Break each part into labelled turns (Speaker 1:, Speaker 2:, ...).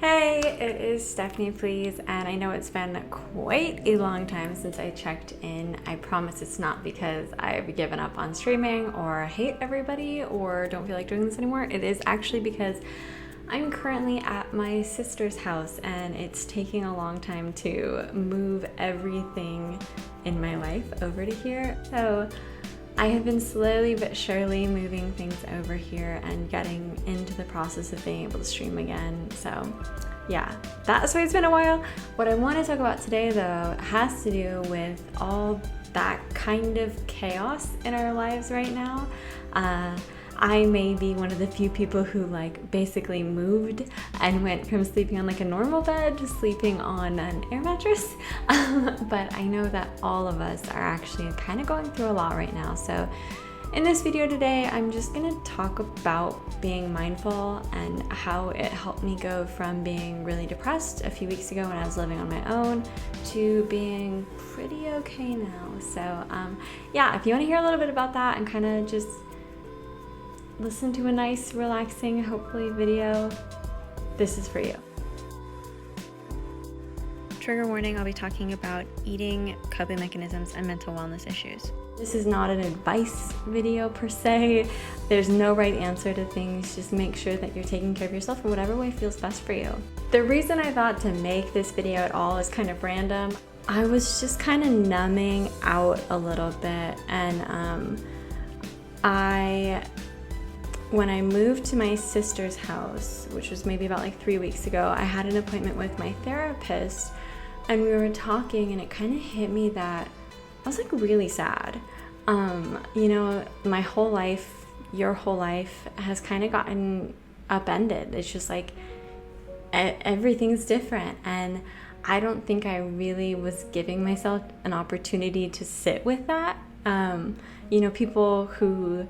Speaker 1: Hey, it is Stephanie, please, and I know it's been quite a long time since I checked in. I promise it's not because I've given up on streaming or hate everybody or don't feel like doing this anymore. It is actually because I'm currently at my sister's house and it's taking a long time to move everything in my life over to here. So I have been slowly but surely moving things over here and getting into the process of being able to stream again. So yeah, that's why it's been a while. What I want to talk about today though has to do with all that kind of chaos in our lives right now. I may be one of the few people who basically moved and went from sleeping on a normal bed to sleeping on an air mattress. But I know that all of us are actually kind of going through a lot right now. So in this video today, I'm just gonna talk about being mindful and how it helped me go from being really depressed a few weeks ago when I was living on my own to being pretty okay now. So yeah, if you wanna hear a little bit about that and kind of just listen to a nice, relaxing, hopefully video, this is for you. Trigger warning, I'll be talking about eating, coping mechanisms, and mental wellness issues. This is not an advice video per se. There's no right answer to things. Just make sure that you're taking care of yourself in whatever way feels best for you. The reason I thought to make this video at all is kind of random. I was just kind of numbing out a little bit, and when I moved to my sister's house, which was maybe about 3 weeks ago, I had an appointment with my therapist and we were talking, and it kind of hit me that I was really sad. You know, my whole life, your whole life has kind of gotten upended. It's just everything's different, and I don't think I really was giving myself an opportunity to sit with that. You know, people who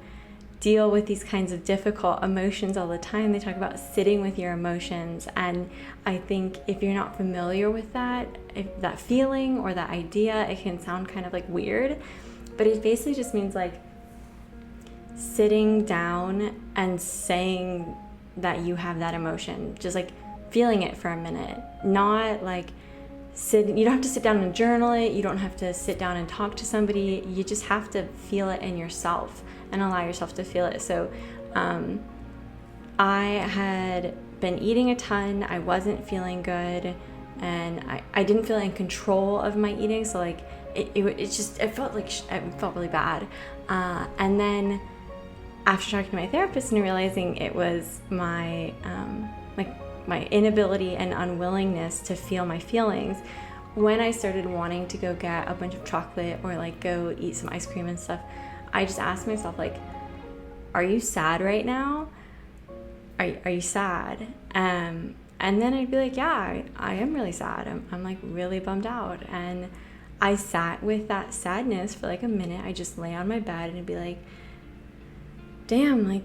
Speaker 1: deal with these kinds of difficult emotions all the time, they talk about sitting with your emotions, and I think if you're not familiar with that, if that feeling or that idea, it can sound kind of weird, but it basically just means sitting down and saying that you have that emotion, just feeling it for a minute, not you don't have to sit down and journal it, you don't have to sit down and talk to somebody, you just have to feel it in yourself and allow yourself to feel it. So I had been eating a ton, I wasn't feeling good, and I didn't feel in control of my eating, so it felt really bad. And then after talking to my therapist and realizing it was my my inability and unwillingness to feel my feelings, when I started wanting to go get a bunch of chocolate or go eat some ice cream and stuff, I just asked myself, are you sad right now? Are you sad? And then I'd be yeah, I am really sad. I'm really bummed out. And I sat with that sadness for a minute. I just lay on my bed and I'd be damn,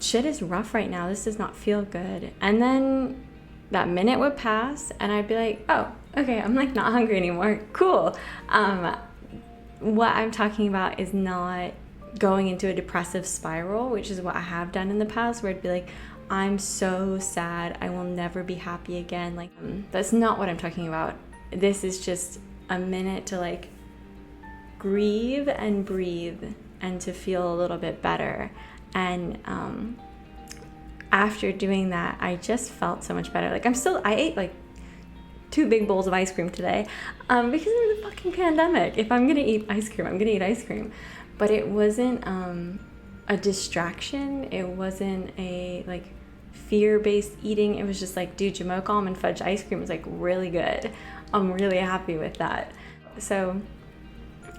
Speaker 1: shit is rough right now. This does not feel good. And then that minute would pass and I'd be oh, okay, I'm not hungry anymore. Cool. What I'm talking about is not going into a depressive spiral, which is what I have done in the past, where I'd be I'm so sad, I will never be happy again. That's not what I'm talking about. This is just a minute to grieve and breathe and to feel a little bit better. And after doing that, I just felt so much better. I ate 2 big bowls of ice cream today because of the fucking pandemic. If I'm gonna eat ice cream, I'm gonna eat ice cream. But it wasn't a distraction. It wasn't a fear-based eating. It was just dude, Jamocha almond fudge ice cream was really good. I'm really happy with that. So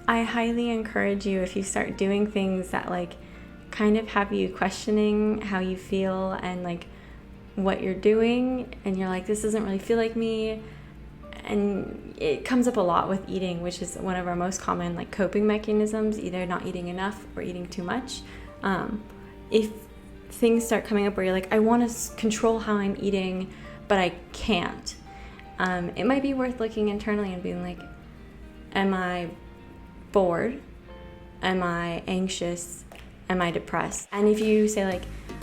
Speaker 1: I highly encourage you, if you start doing things that kind of have you questioning how you feel and what you're doing, and you're this doesn't really feel like me, and it comes up a lot with eating, which is one of our most common coping mechanisms, either not eating enough or eating too much. If things start coming up where you're I want to control how I'm eating but I can't, it might be worth looking internally and being am I bored? Am I anxious? Am I depressed? And if you say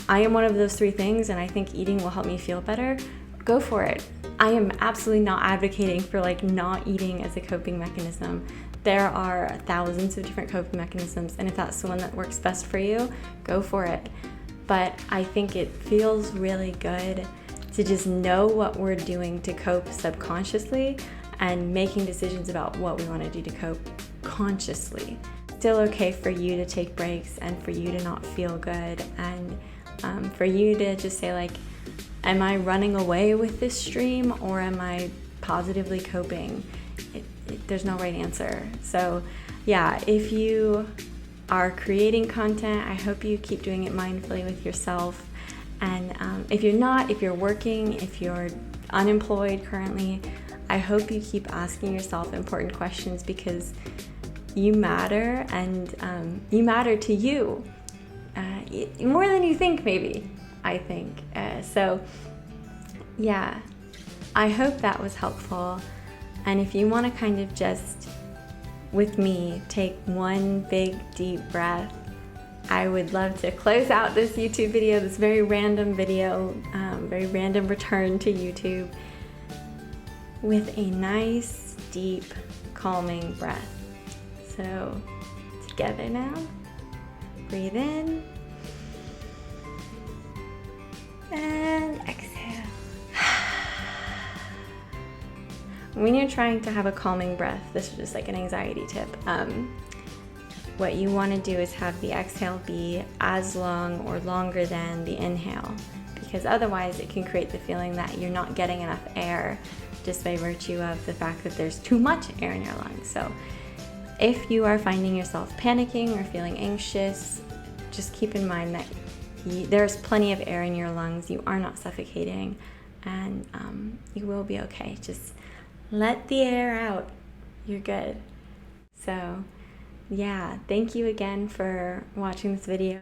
Speaker 1: I am one of those 3 things and I think eating will help me feel better, go for it. I am absolutely not advocating for like not eating as a coping mechanism. There are thousands of different coping mechanisms, and if that's the one that works best for you, go for it. But I think it feels really good to just know what we're doing to cope subconsciously and making decisions about what we want to do to cope consciously. Still okay for you to take breaks and for you to not feel good, and for you to just say like, am I running away with this stream or am I positively coping? There's no right answer. So yeah, if you are creating content, I hope you keep doing it mindfully with yourself. And if you're not, if you're working, if you're unemployed currently, I hope you keep asking yourself important questions, because you matter, and you matter to you more than you think, maybe, I think. So yeah, I hope that was helpful. And if you want to kind of just, with me, take one big deep breath, I would love to close out this YouTube video, this very random video, very random return to YouTube, with a nice, deep, calming breath. So, together now, breathe in, and exhale. When you're trying to have a calming breath, this is just like an anxiety tip. What you want to do is have the exhale be as long or longer than the inhale, because otherwise it can create the feeling that you're not getting enough air just by virtue of the fact that there's too much air in your lungs. So if you are finding yourself panicking or feeling anxious, just keep in mind that there's plenty of air in your lungs. You are not suffocating, and you will be okay. Just let the air out. You're good. So yeah, thank you again for watching this video.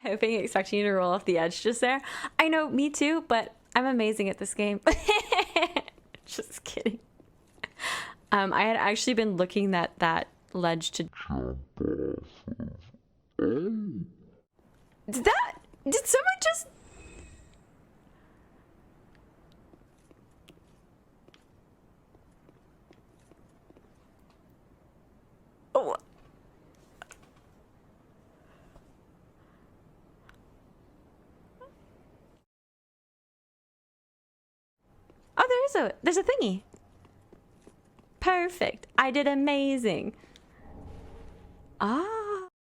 Speaker 1: Hoping, expecting you to roll off the edge just there. I know, me too, but I'm amazing at this game. Just kidding. I had actually been looking at that ledge to jump off of. Did someone just... Oh. Oh, there's a thingy. Perfect. I did amazing. Ah.